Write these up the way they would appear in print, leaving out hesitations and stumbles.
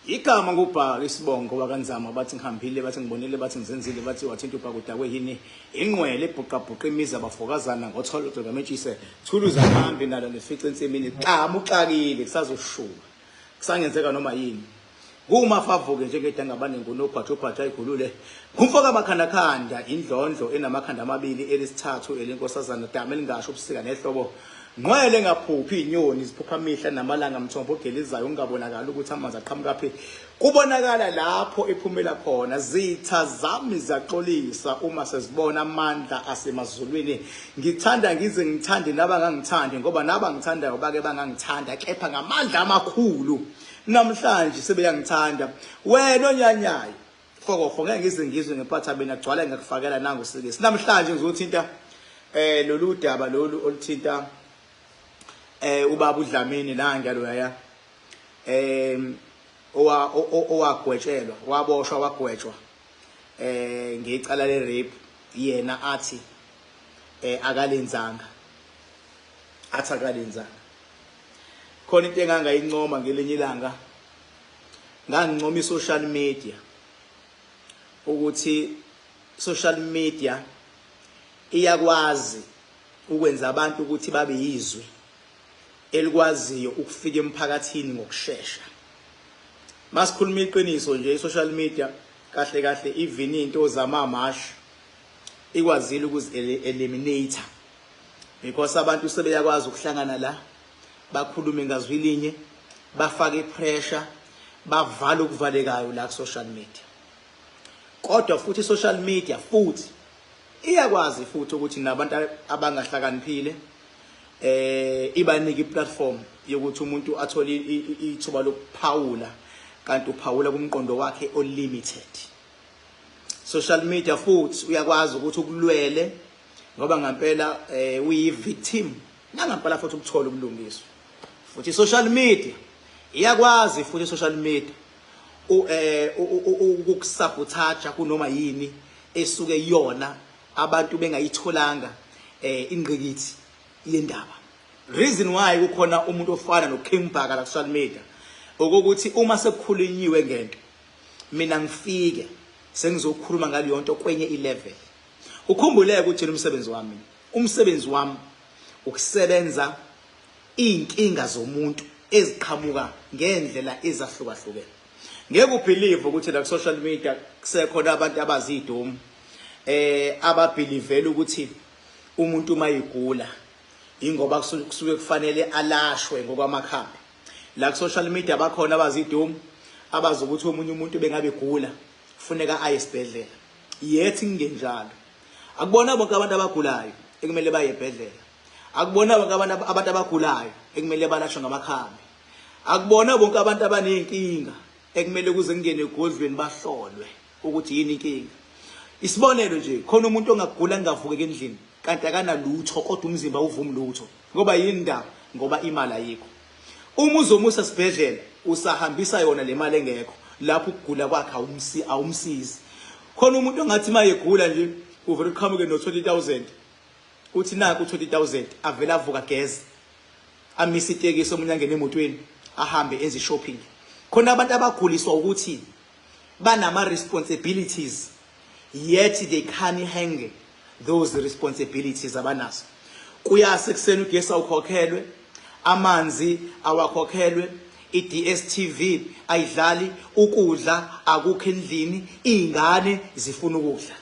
Igama ngubhaka isibongo wakanzama bathi ngihambile bathi ngibonile bathi ngizenzile bathi wathinta ubhaka udakwe yini ingqwele ebhuqabhuqa imizi abafokazana ngotholo ngametshise thuluza hambi nalo nefice ensimini xama uxakile kusazoshuka kusangenzeka noma yini kumafavuke njengedanga abanengono ophatha igulule kumfoka amakhandakhanda indlondlo enamakhanda amabili elisithathu elenkosazana dama elingasho ubusika nehlobo ngqwele ngaphuphi inyoni ziphupha amihla namalanga mthombo ogelizayo ungabonakala ukuthi amanzi aqhamuka phi kubonakala lapho ephumela khona zitha zami zaxolisa uma sezibona amandla asemazulwini ngithanda ngize ngithande nabangangithandi ngoba nabangithandayo bake bangangithanda kepha ngamandla amakhulu namhlanje sebeyangithanda wena onyanyayo fokofo ngeke ngize ngizwe ngempatha bena gcwala ngakufakela nangu sikesi namhlanje ngizothinta lolu daba lolu oluthinta ubaba uDlamini nangalo yaya owagwetshelwa waboshwa wagwetshwa ngecala le rape yena athi akalenzanga khona into engangayincoma ngelinye ilanga ngangincoma social media ukuthi social media iyakwazi ukwenza abantu ukuthi babe yizwi elikwaziyo ukufika emphakathini ngokusheshsha masikhuluma iqiniso nje social media kahle kahle even into zamamash ikwazile ukuzi-eliminate because abantu sebeyakwazi ukuhlangana la bakhulume ngazwilinye bafake pressure bavala ukuvalekayo la ku social media kodwa futhi social media futhi iyakwazi futhi ukuthi nabantu abangahlakaniphile ibanike iplatform yokuthi umuntu athole ithuba lokuphawula kanti uphawula kumqondo wakhe unlimited social media futhi uyakwazi ukuthi ukulwele ngoba ngempela uyi victim nangampela futhi ukuthola ubulungiswa futhi social media iyakwazi futhi social media ukukusabotage kunoma yini esuke yona abantu bengayitholanga ingqikithi yendaba reason why kukhona umuntu ofana noKimbhaka la social media ukuthi uma sekukhulunyiwe ngento mina ngifike sengizokhuluma ngaliyo nto kwenye ilevel ukhumbuleke ukuthi umsebenzi wami ukusebenza inkinga zomuntu eziqhamuka ngendlela ezahlukahlukene ngeke ubelieve ukuthi la social media kusekhona abantu abazidomu ababelievela ukuthi umuntu mayigula ingoba kusuke kufanele alashwe ngokwamakhambi la social media bakhona abazidomu abazi ukuthi omunye umuntu bengabe gula kufuneka aye esibhedlela yethi ngenjalo akubona bonke abantu abagulayo ekumele baye esibhedlela akubona bonke abantu abagulayo ekumele balashwe ngamakhambi akubona bonke abantu abanenkinga ekumele kuze kungene egodlweni bahlolwe ukuthi yini inkinga isibonelo nje khona umuntu ongagula ngavuke endlini kanti akanalutho kodwa umzimba uvuma lutho ngoba yini ndaba ngoba imali ayikho uma uzomusa esibhedlela usahambisa yona le mali engekho lapho ukugula kwakhe awumsizi khona umuntu ongathi mayegula nje uvele uqhamuke no 20,000 uthi naku 20,000 avela avuka gezi amisa itekisi omunye angene emotweni ahambe enze shopping khona abantu abaguliswa ukuthi banama responsibilities yet they can't hang those responsibilities abanazo kuyase kuseni ugesi awukhokhelwe amanzi awakhokhelwe iDStv ayidlali ukudla akukho endlini izingane zifuna ukudla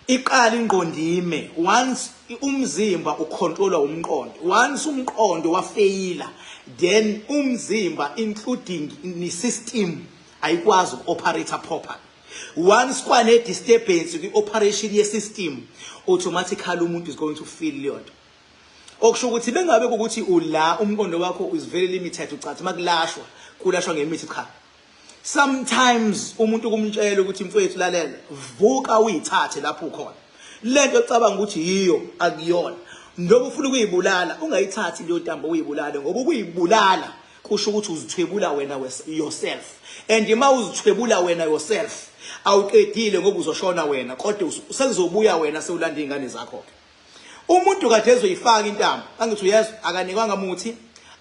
iqala ingqondime once umzimba ucontroller umqondo once umqondo wafeyila then umzimba including ni system ayikwazi ukuoperate properly once kwane disturbance kwi-operation ye-system automatically umuntu is going to feel liyonto okusho ukuthi bengabe ukuthi ula umqondo wakho is very limited ucathi makulashwa kulashwa ngemithi cha sometimes umuntu kumtshela ukuthi mfowethu lalela vuka uyithathe lapho ukhona lento ecabanga ukuthi yiyo akuyona ndoba ufuna ukuyibulala ungayithathi leyo ntambo uyibulale ngoba ukuyibulala kusho ukuthi uzithwebula wena yourself and uma uzithwebula wena yourself awuqedile ngoba uzoshona wena kodwa sekuzobuya wena sewulanda izingane zakho umuntu kade ezoyifaka intambo angithi uyezwa akanikwanga muthi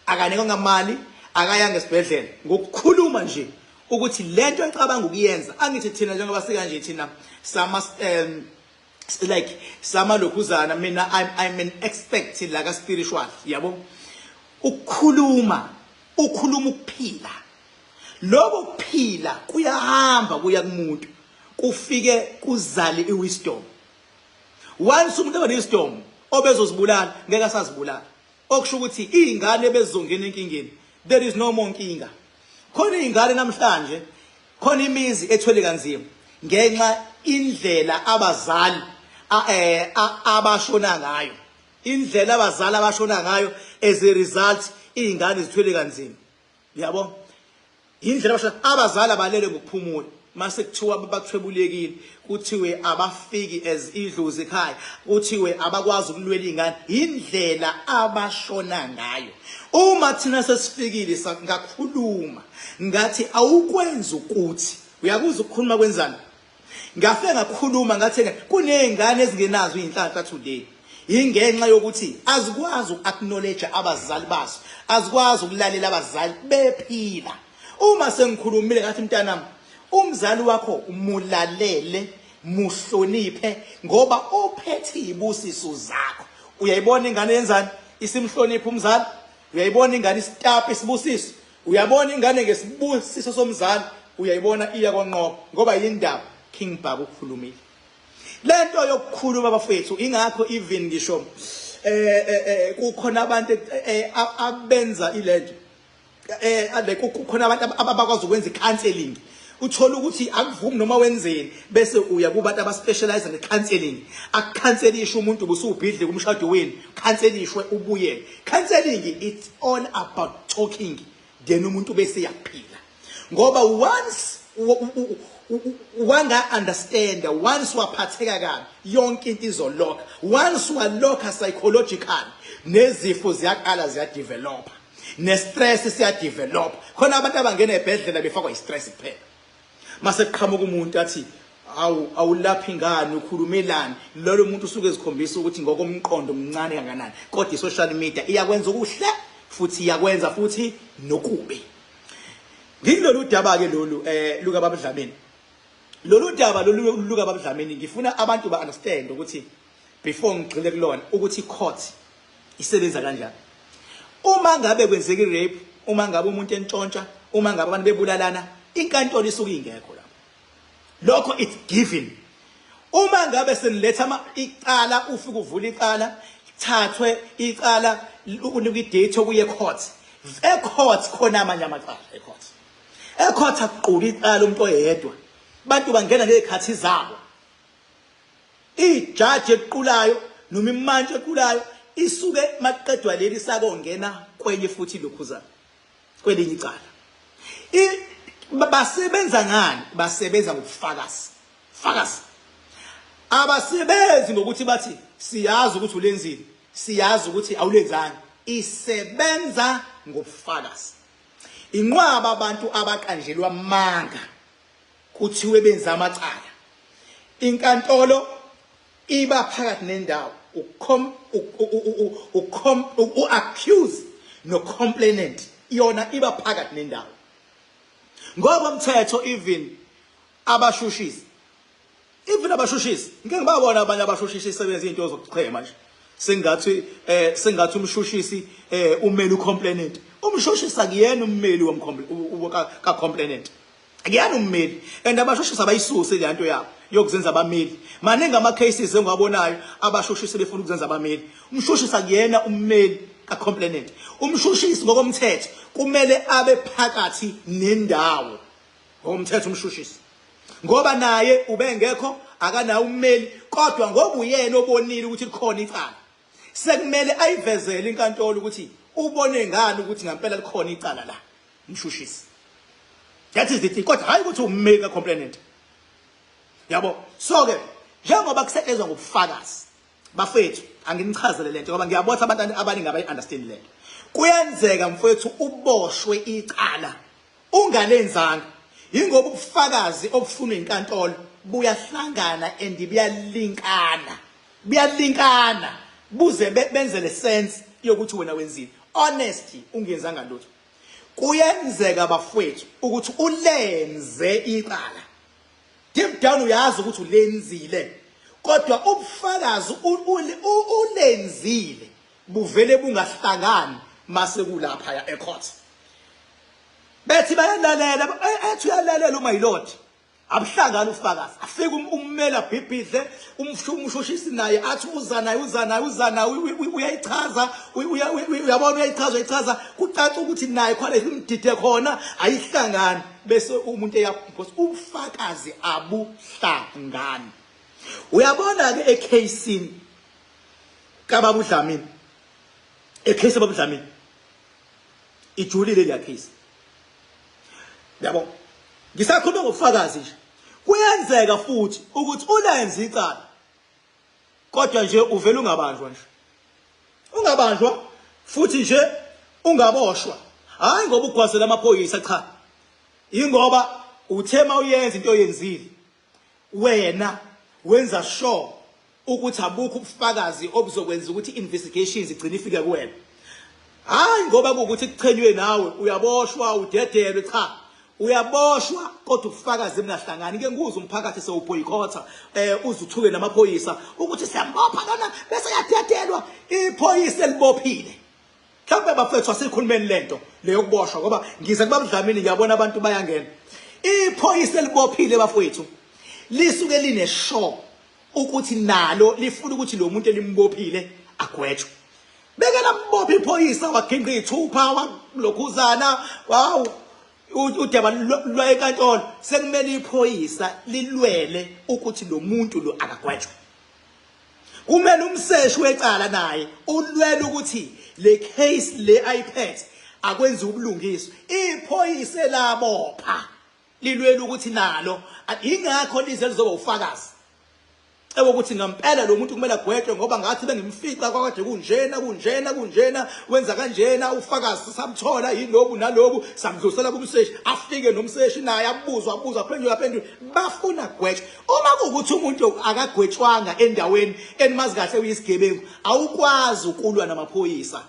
akanikwanga mali akayanga esibhedlela ngokukhuluma nje ukuthi lento ecabanga ukuyenza angithi thina njengoba sikanje thina like sama lokhuzana mina I'm an expert like a spiritual yabo ukukhuluma ukuphila lokho kuphila kuyahamba kuya kumuntu kufike kuzale iwisdom once umuntu eba wisdom obezozibulala ngeke asazibulala okusho ukuthi izingane bezongena enkingeni there is no more nkinga khona izingane namhlanje khona imizi ethwele kanzima ngenxa indlela abazali abashona ngayo indlela abazali abashona ngayo as a result izingane zithwele kanzima yabo indlela abazali abalele ngokuphumula mase kuthiwa bakuthwebulekile kuthiwe abafiki as idlozi ekhaya kuthiwe abakwazi ukulwela izingane indlela abashona ngayo uma thina sesifikile ngakhuluma ngathi awukwenza ukuthi uyakuza ukukhuluma kwenzani ngafe ngakhuluma ngathi kunezingane ezingenazo izinhlanhla today ingenxa yokuthi azikwazi ukacknowledge abazali baso azikwazi ukulalela abazali bephila uma sengikhulumile ngathi mntanami umzali wakho umulalele muhloniphe ngoba ophethe ibusiso zakho uyayibona ingane yenzani isimhlonipha umzali uyayibona ingane isitapha isibusiso uyabona ingane ngesibusiso somzali uyayibona iya kwanqoba ngoba yindaba King Baba ukukhulumile lento yokukhuluma abafethu ingakho even ngisho kukhona abantu abenza ilento kukhona abantu abakwazi ukwenza icounseling uthola ukuthi akuvumi noma wenzeni bese uya kubantu abaspecialize ngecounseling akucancelisha umuntu ubusubhidle kumshado wenu cancelishwe ubuye counseling it's all about talking then umuntu bese yaphila ngoba once wanga understand once waphatheka kabi yonke into izoloka once waloka psychological nezifo ziyaqala ziyadevelop nestress siyadevelop khona abantu abangena ebhedlela befakwa istress kuphela mase kuqhamuka umuntu athi awulaphi ingane ukhulumelana lolo muntu usuke ezikhombisa ukuthi ngokomqondo omncane kanganani kodwa i-social media iyakwenza okuhle futhi iyakwenza futhi nokubi ngilolu daba ke lolu luka Baba Dlamini lolu daba lolu luka Baba Dlamini ngifuna abantu ba understand ukuthi before ngigcile kulona ukuthi court isebenza kanjani uma ngabe kwenzeka i-rape uma ngabe umuntu entshontsha uma ngabe abantu bebulalana inkantolo isuke ingekho lapho lokho it's given uma ngabe seniletha icala ufike uvula icala thathwe icala unika idate okuye court ecourt khona amanye amacala ecourt akuquli icala umuntu oyedwa bantu bangena ngezikhathi zabo ijaji equlayo noma imantshi equlayo isuke maqedwa leli sakongena kwenye futhi lokhuzana kwelinye icala basebenza ngani basebenza ngobufakazi fakazi abasebenzi ngokuthi bathi siyazi ukuthi ulenzile siyazi ukuthi awulenzanga isebenza ngobufakazi inqwaba abantu abaqanjelwa amanga kuthiwe benza amacala inkantolo iba phakathi nendawo accuse no complainant yona iba phakathi nendawo ngoba umthetho even abashushisi ngeke ngibabona abanye abashushisi isebenza izinto zokuchema nje sengathi umshushisi umeli ucomplainant umshushisi akuyena ummeli ka complainant akuyena ummeli and abashushisi abayisuse le nto yabo yokuzenza abameli maningi ama cases engiwabonayo abashushisi befuna ukuzenza abameli umshushisi akuyena ummeli ka complainant umshushisi ngokomthetho kumele abe phakathi nendawo ngokomthetho umshushisi ngoba naye ubengekho akanawo ummeli kodwa ngoba uyena obonile ukuthi likhona icala sekumele ayivezele inkantolo ukuthi ubone ngani ukuthi ngempela likhona icala la umshushisi that is the thing kodwa hayi ukuthi ummeli ka complainant yabo so ke njengoba kusetshenzwa ngobufakazi bafethu anginichazele lento ngoba ngiyabotha abantu abaningi abayi understand lento kuyenzeka mfethu uboshwe icala ungalenzanga ingoba ubufakazi obufunwa inkantolo buyahlangana and buyalinkana buze benze le sense yokuthi wena wenzile honesty ungenzanga lutho kuyenzeka bafowethu ukuthi ulenze icala deep down uyazi ukuthi ulenzile kodwa ubufakazi ulenzile buvele bungahlangani mase kulapha ecourt bethi bayalalela ethi uyalalela uma yilord abuhlangana ufakazi afike ummela bhibhidle umshushisi naye athi uzana uyayichaza uyabona uyayichaza kucaca ukuthi naye khona imdide khona ayihlangani bese umuntu eyaphosa ubufakazi abuhlangani uyabona ke ecasini kababa uDlamini ecase baba uDlamini ijulile le case yabo ngisakhuluma ngobufakazi nje kuyenzeka futhi ukuthi ulenze icala kodwa nje uvela ungabanjwa futhi nje ungaboshwa hayi ngoba ugwazela amaphoyisa cha ingoba uthema uyenza into oyenzile wena wenza sure ukuthi abukho ubufakazi obuzokwenza ukuthi investigations igcine ifike kuwena hayi ngoba ukuthi kuchenywe nawe uyaboshwa udedelwe cha uyaboshwa kodwa ubufakazi bungahlangani ke nguzwe umphakathi sewuboycotha uzuthuke namaphoyisa ukuthi siyambopha lona bese yadedelwa iphoyisa elibophile mhlawumbe bafethu asikhulumeni lento leyo kuboshwa ngoba ngize kubaba uDlamini ngiyabona abantu bayangena iphoyisa elibophile bafethu lisuke line show ukuthi nalo lifuna ukuthi lo muntu elimbophile agwetshwe beke lambopha iphoyisa waginqa ithupha walokhuzana wow udaba lwa enkantolo sekumele iphoyisa lilwele ukuthi lo muntu lo akagwetshwe kumele umseshi wecala naye ulwele ukuthi le case le iPad akwenza ubulungiswa iphoyisa labopha lilwele ukuthi nalo ingakho lize lizoba ufakazi ukuthi ngempela lo muntu kumele agwetshwe ngoba ngathi bengimfica kwakade kunjena wenza kanjena ufakazi samthola yilobu nalobu samdlusela kumseshi afike nomseshi naye abuza aphendula bafuna agwetshwe uma kuukuthi umuntu akagwetshwanga endaweni enimazi kahle uyisigebengu awukwazi ukulwa namaphoyisa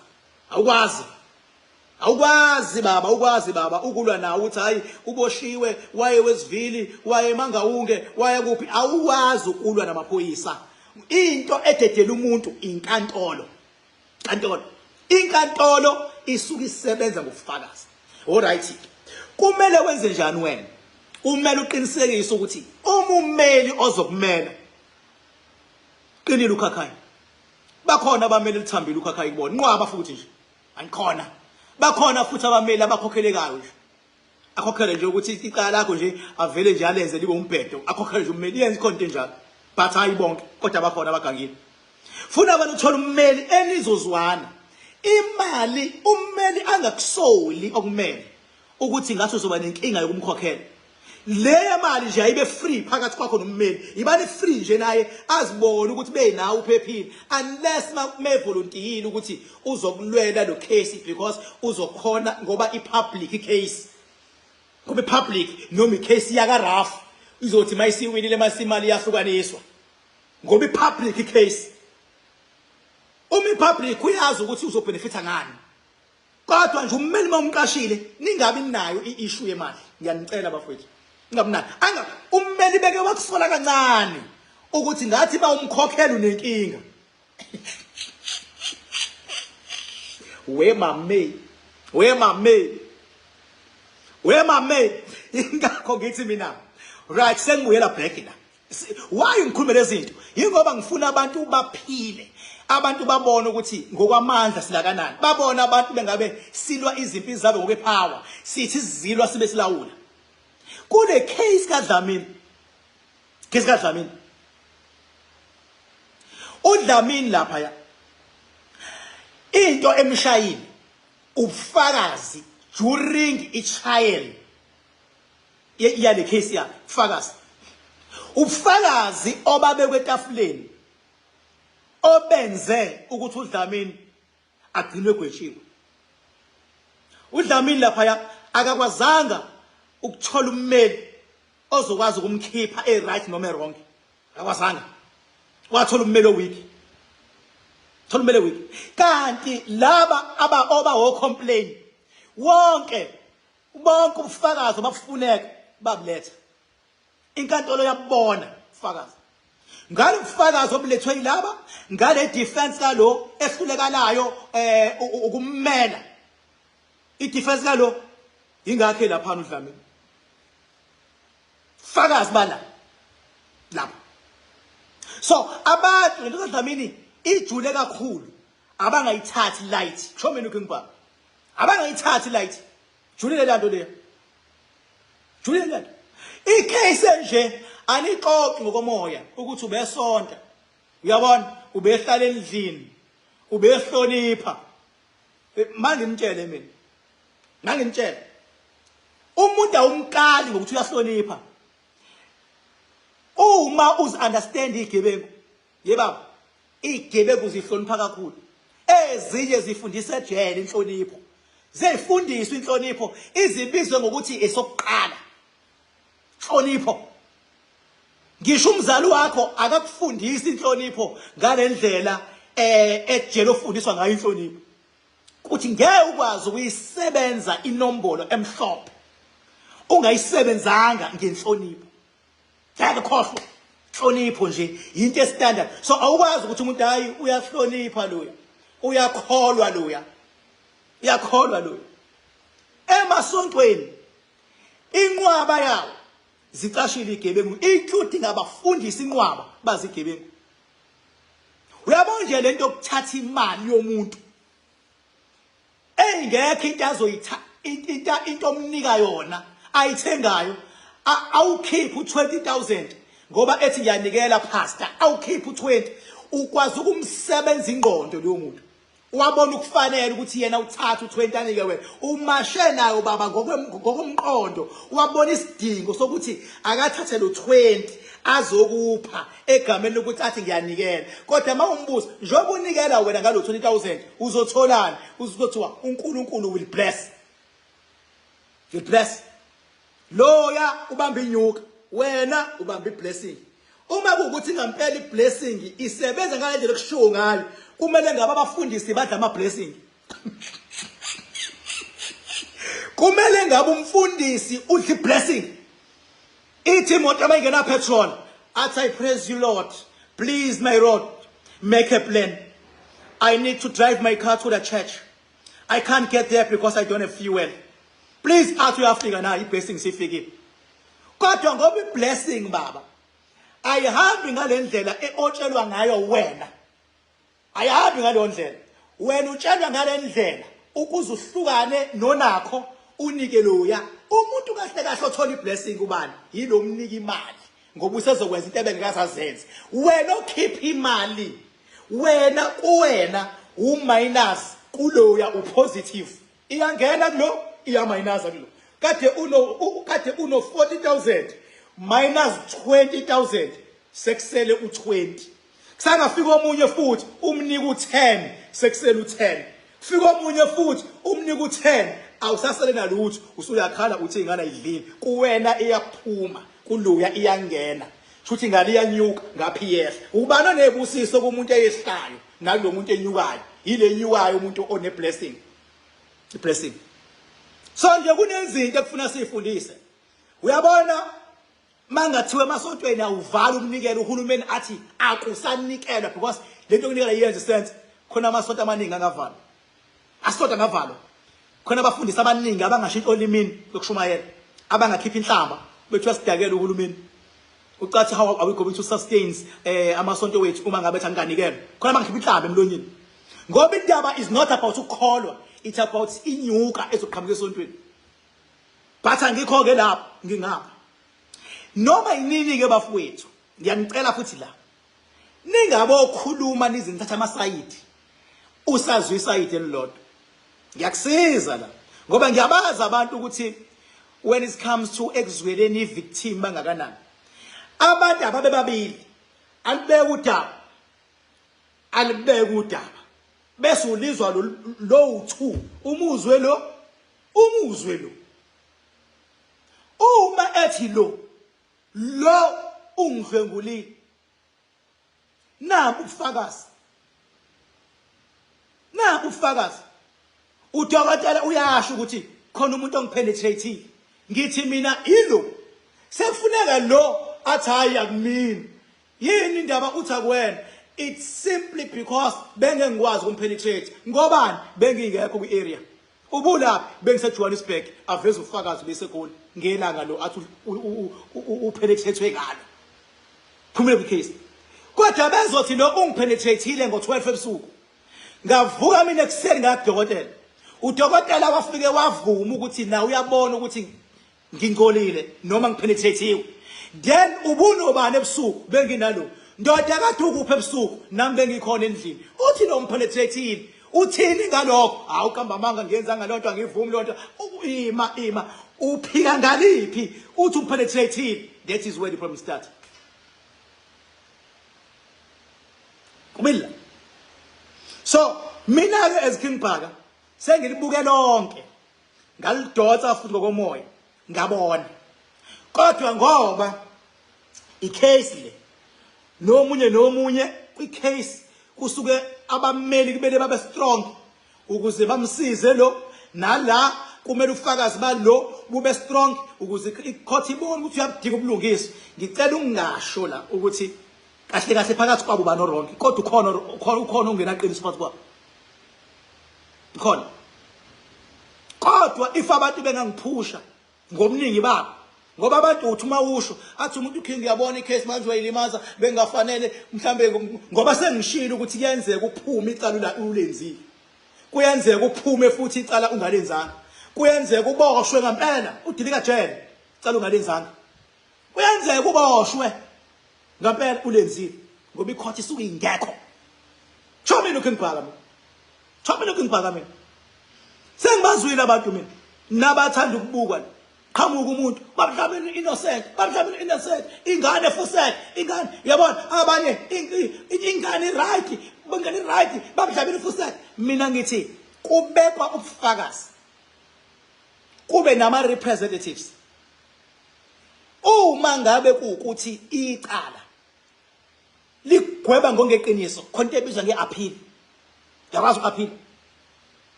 awukwazi baba ukulwa nawe uthi hayi uboshiwe waye wesivili waye Mangaunge waye kuphi awukwazi ukulwa namaphoyisa into ededela umuntu inkantolo isuka isebenza ngofakazi alright kumele wenze njani wena kumele uqinisekise ukuthi umumeli ozokumela qinile ukhakhayi bakhona abameli lithambile ukhakhayi kubona nqwaba futhi nje angikhona bakhona futhi abameli abakhokhelekayo nje akhokhele nje ukuthi icala lakho nje avele nje alenze libe umbhedo akhokhele nje ummeli yenza ikhonto njalo but hayi bonke kodwa bakhona abagangile funa abantu uthola ummeli enizozwana imali ummeli angakusoli okumele ukuthi ngathi uzoba nenkinga yokumkhokhela le mali nje ayibe free phakathi kwakho nommeli ibani free nje naye azibone ukuthi benawo uphephile unless me volunteer ukuthi uzokulwela lo case because uzokhona ngoba ipublic case ngoba public noma icase yaka Raf izothi mayisiwinile masimali yahlukaniswa ngoba ipublic case public uyazi ukuthi uzobenefita ngani kodwa nje ummeli momqashile ningabi nayo iissue yemali ngiyanicela bafowethu ngabunani ummeli beke wakusola kancane ukuthi ngathi ba umkhokhela unenkinga we mame ingakho ngithi mina right sengibuyela back la why ngikhuluma lezi zinto ingoba ngifuna abantu baphile abantu babona ukuthi ngokwamandla silakanani babona abantu bengabe silwa izimpi zabe ngokwepower sithi sizilwa sibe silawula kule case kaDlamini uDlamini lapha ya into emshayini ubufakazi during itrial yale case yakhe ubufakazi obabe kwetafuleni obenze ukuthi uDlamini agcinwe gwetshiwe uDlamini lapha ya akakwazanga ukuthola ummeli ozokwazi ukumkhipha right noma wrong akwazanga wathola ummeli owiki kanti laba oba ho complain wonke bonke ubufakazi babufuneka babuletha inkantolo yabona ubufakazi ngale ubufakazi obulethwe yilaba ngale defense kalo ehlulekanayo ukummela i-defense kalo ingakho lapha uDlamini fakazi bala lapha so abantu lento kaDlamini ijule kakhulu abangayithathi light show mina ukungibaba abangayithathi light julile lanto le julile lanto icase nje anixoxi ngokomoya ukuthi ubesonta uyabona ubehlala endlini ubehlonipha manje ngimtshele mina ngangimtshela umuntu awumkali ngokuthi uyahlonipha uma understand igebengu yebaba igebengu zihlonipha kakhulu ezinye zifundisa ejele inhlonipho zifundiswa inhlonipho izibizwe ngokuthi esokuqala inhlonipho ngisho umzali wakho akakufundisa inhlonipho ngalendlela ejele ofundiswa ngayo inhlonipho ukuthi ngeke ukwazi ukuyisebenza inombolo emhlophe ungayisebenzanga ngenhlonipho ngeke khohlwa inhlonipho nje into standard so awukwazi ukuthi umuntu hayi uyahlonipha loya uyakholwa loya uyakholwa loya emasontweni inqwaba yawo zicashile igebengu including abafundisi inqwaba bazigebengu uyabona nje lento yokuthatha imali yomuntu engekho into azoyitha into omnika yona ayithengayo awukhipha u20,000 ngoba ethi ngiyanikela pastor awukhipha u20 ukwazi ukumsebenza ingqondo leyo muntu wabona ukufanele ukuthi yena uthatha u20 anike wena umashe nayo baba ngokomqondo wabona isidingo sokuthi akathathe lo 20 azokupha egameni lokuthi athi ngiyanikela kodwa mawumbuza njengoba unikela wena ngalo 20,000 uzotholani uzothiwa uNkulunkulu will bless loya ubamba inyuka wena ubamba iblessing uma kuukuthi ngempela iblessing isebenza ngalendlela ekushiwo ngayo kumele ngabe abafundisi badla ama blessing kumele ngabe umfundisi udla blessing ithi imoto abayingena petrol athi I praise you Lord please my Lord make a plan I need to drive my car to the church I can't get there because I don't have fuel please athi uyafika na iblessing sifikile kodwa ngoba iblessing baba ayihambi ngalendlela eotshelwa ngayo wena ayihambi ngaleyo ndlela wena utshelwa ngalendlela ukuze uhlukane nonakho unike loya umuntu kahle kahle othola iblessing ubani yilo mnika imali ngoba usezokwenza into ebengekazazenze wena okhipha imali wena kuwena uminus kuloya upositive iyangena kulo iya minus kulo kade uno 40,000 minus 20,000 sekusele u20 kusangafika omunye futhi umnika u10 sekusele u10 fika omunye futhi umnika u10 awusasele nalutho usuyakhala uthi ingane ayidlile kuwena iyaphuma kuluya iyangena futhi ingane iyanyuka ngaphi yehla ubana nebusiso kumuntu eyehlayo nalo muntu enyukayo yile nyukayo umuntu one blessing blessing so nje kunezinto ekufuna sifundise uyabona mangathiwe emasontweni awuvala ukunikela uhulumeni athi akusanikelwa because lento yokunikela yenza sense khona amasonto amaningi angavalwa asonto angavalwa khona abafundisi abaningi abangashintsha olimini lokushumayela abangakhipha inhlamba bethu yasidakela uhulumeni ucathi how are we going to sustain amasonto wethu uma ngabe thanganikelwa khona abangakhipha inhlamba emlonyeni ngoba indaba is not about ukukholwa it's about inyuka ezoqhamuka esontweni but angikho ke lapho ngingapha noma yinini ke bafowethu ngiyanicela futhi la ningabo okhuluma nizinthatha amasayidi usazwisa isayidi elilodwa ngiyakusiza la ngoba ngiyabaza abantu ukuthi when it comes to ekuzweleni victim bangakanani abantu ababe babili alibeke udaba bese ulizwa lo u2 umuzwe lo uma ethi lo ungidlwengulile naku ubufakazi udokotela uyasho ukuthi khona umuntu ongipenetrate ngithi mina ilo sekufuneka lo athi hayi akumini yini indaba uthi akuwena. It's simply because bengengikwazi ukumpenetrate ngobani bengingekho kwi-area. Ubulaphi bengiseJohannesburg aveza ufakazi beseGoli ngelanga lo athi upenetrate ngalo phumele kwicase. Kodwa bezothi lo ungipenetrateile ngo-12 ebusuku ngavuka mina ekuseni ngakudokotela. Udokotela wafike wavuma ukuthi na uyabona ukuthi ngingcolile noma ngipenetrate. Then ubunobani ebusuku benginalo ndoda kade ukuphi ebusuku nami bengikhona endlini. Uthi lo mpenetrate uthini ngalokho? Hawu kamba manga ngiyenza ngalonto angivumi lonto. Ima uphika ngaliphi uthi umpenetrate. That is where the problem starts. Kumila. So mina ke as King Bhaka sengilibuke lonke ngalidotsa futhi ngokomoya ngabona. Kodwa ngoba icase le nomunye kwicase kusuke abameli kumele babe strong ukuze bamsize lo nala kumele ufakazi balo bube strong ukuze icourt ibone ukuthi uyabudika ubulungiswa. Ngicela ungasho la ukuthi kahle kahle phakathi kwabo bano wrong kodwa ukhona ungenaqiniso phakathi kwabo. Khona. Kodwa if abantu bengangiphusha ngomningi babo ngoba abantu uthi uma usho athi umuntu uking yabona icase manje wayilimaza bengafanele mhlambe ngoba sengishilo ukuthi kuyenzeka uphume icala la ulenzile. Kuyenzeka uphume futhi icala ungalenzanga. Kuyenzeka uboshwe ngempela udilika jele icala ungalenzanga. Kuyenzeka uboshwe ngempela ulenzile ngoba icourt isuke ingekho. Show me looking Bhaka mina. Show me looking Bhaka mina. Sengibazwile abantu mina nabathanda ukubukwa qhamuka umuntu babudlamini innocent ingane fusek ingane yabona abanye ingane right bengane right babudlamini fusek. Mina ngithi kubekwa ubufakazi kube nama representatives uma ngabe kuukuthi icala ligweba ngongeqiniso khona ebizwa ngeappeal. Yakwazi uappeal.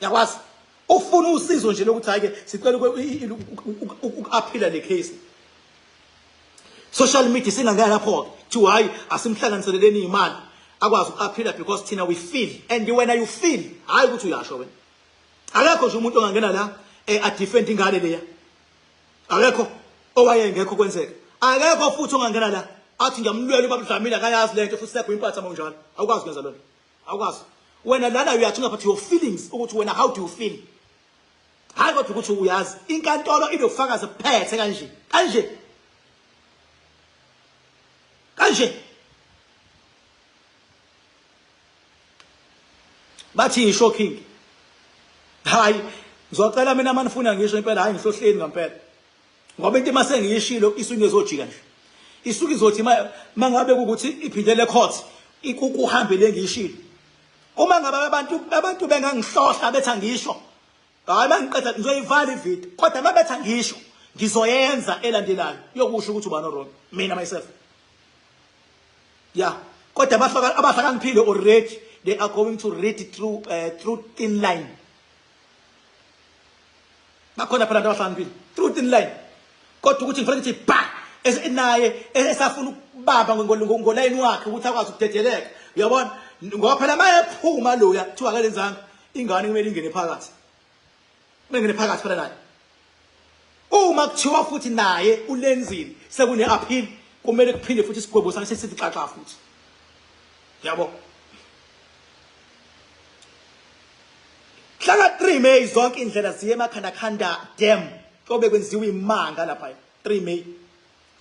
Yakwazi ufuna usizo nje lokuthi ake sicela ukuaphila le case. Social media singangaya lapho to hayi asimhlanganiseleleni imali akwazi ukuaphila because thina we feel and when you feel hayi ukuthi uyasho wena. Akekho nje umuntu ongangena la a defend ingane leya. Akekho owayengekho kwenzeka. Akekho futhi ongangena la athi ngiyamlwela babudlamile akayazi lento futhi sekho impatha manje. Awukwazi ukwenza lonto. Awukwazi. Wena lana uyathunga but your feelings ukuthi wena how do you feel? Hayi kodwa ukuthi uyazi inkantolo inofakazi phethe kanje bathi shocking. Hayi ngizocela mina manifuna ngisho impela hayi ngihlohleni ngempela ngoba into masengiyishilo isuke izojika nje isuke izothi mangabe ukuthi iphindele court ikuhambe lengishilo. Uma ngabe abantu bengangihlohla bethi angisho hayi mangiqeda ngizoyivala ivideo kodwa mabethi angisho ngizoyenza elandelayo yokusho ukuthi ubani wrong mina myself. Yeah, kodwa abahlakaniphile already they are going to read it through thin line. Bakhona phela abahlakaniphile through thin line kodwa ukuthi ngifuna ukuthi ba naye esafuna ukubamba ngolayini wakhe ukuthi akwazi ukudedeleka. Uyabona ngoba phela maye phuma loya kuthiwa akalenzanga ingane kumele ingene phakathi. Bengene phakathi phela naye. Uma kuthiwa futhi naye ulenzile sekune appeal kumele kuphinde futhi isigwebo sakhe sesithi xaxa futhi. Yabo. Hlanga 3 May zonke indlela ziye emakhanda dam kobe kwenziwa imanga lapha 3 May.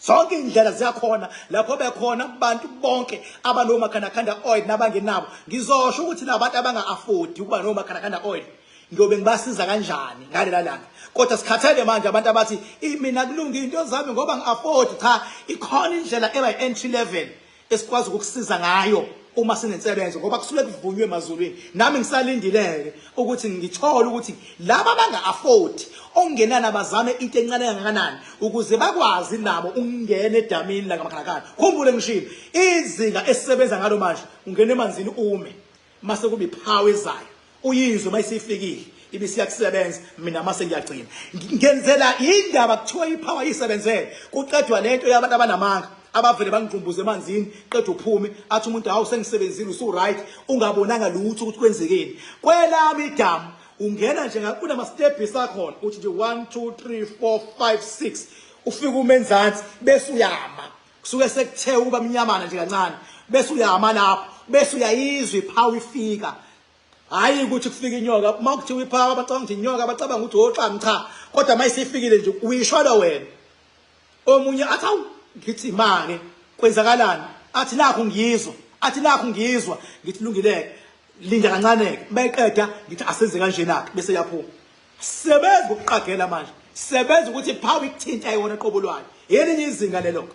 Zonke indlela ziyakhona lapho bekhona abantu bonke abanomakhanda oil nabangenabo. Ngizosho ukuthi labantu abanga afford ukuba nomakhanda oil ngiyobe ngibasiza kanjani ngalela langa. Kodwa sikhathele manje abantu abathi mina kulunga into zami ngoba ngi-afford. Cha, ikhona indlela eba entry level esikwazi ukukusiza ngayo uma sinensebenzo ngoba kusuke kuvunywe emazulwini. Nami ngisalindileke ukuthi ngithole ukuthi laba abanga-afford ongenana bazame into encane kangakanani ukuze bakwazi nabo ukungena edamini la ngamakhalakhana. Khumbule ngishilo izinga esisebenza ngalo manje ungena emanzini ume mase kuba iphawu ezayo uyizwe mayisifikile ibisiyakusebenza mina mase ngiyagcina ngenzela indaba kuthiwa ipower isebenzele kuqedwa lento yabantu abanamanga abavele bangigqumbuze emanzini qedwe uphume athi umuntu hawu sengisebenzile usu right ungabonanga lutho ukuthi kwenzekeni kwelami idamu ungena nje kunama steps akhona uthi nje 1 2 3 4 5 6 ufika umenzansi bese uyama kusuke sekuthe ukuba mnyamana nje kancane bese uyama lapho bese uyayizwa ipower ifika hayi ukuthi kufika inyoka makuthiwa ipower abacabanga ukuthi inyoka abacabanga ukuthi oxanga cha kodwa mayisifikile nje uyishwala wena omunye athawu ngithi manje kwenzakalani athi nakho ngiyizwa ngithi lungileke linda kancaneke bayiqeda ngithi asenze kanjena bese yaphuma sebenza ukuqagela manje sebenza ukuthi ipower ikuthinta ayona qobo lwayo yelinye izinga leloko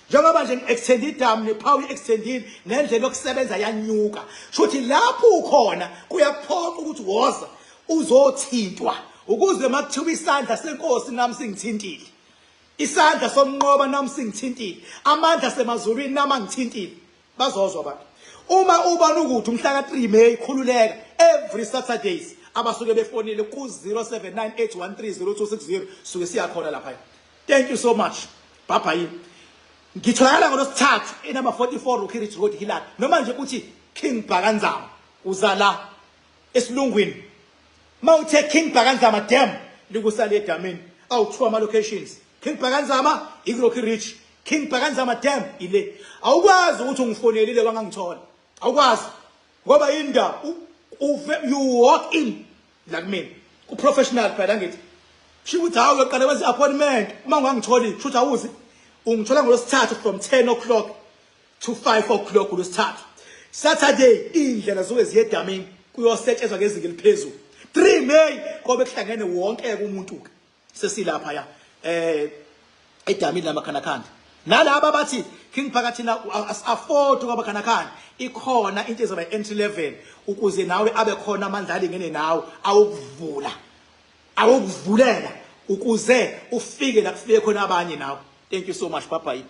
njengoba nje extended dam nepower extended nendlela yokusebenza yanyuka shothi lapho ukhona kuyaphoqa ukuthi woza uzothintwa ukuze makuthiwa isandla senkosi nami singithintile isandla somnqoba nami singithintile amandla semazulwini nami angithintile bazozwa abantu uma ubani ukuthi umhla ka3 May khululeka every Saturdays abasuke befonile ku 0798130260 suke siyakhona lapha thank you so much baba yini ngitholakala ngolosithathu enumber 44 Rukiri Road Hilala noma nje uthi King Bhakanzama uzala esilungwini mawuthe King Bhakanzama dam likusale edamini awuthiwa ama locations King Bhakanzama iRocky Ridge King Bhakanzama dam ile awukwazi ukuthi ungifonelile kwangangithola awukwazi ngoba inda you walk in la kumina ku professional phela ngithi shiwuthi hawo uyoqala wenza appointment uma ungangitholi shothi awuzi ungithola ngolosithathu from 10 o'clock to 5 o'clock ngolosithathu Saturday indlela zoke ziyedamini kuyosetshezwa ngezinga eliphezulu 3 May kobe kuhlangene wonke umuntu ke sesilapha ya edamini lamakhanakanda nalabo bathi King phakathi na afford kwabakhanakanda ikhona into ezoba entry level ukuze nawe abe khona amandla alingene nawe awukuvulela ukuze ufike la kufike khona abanye nawe thank you so much bye bye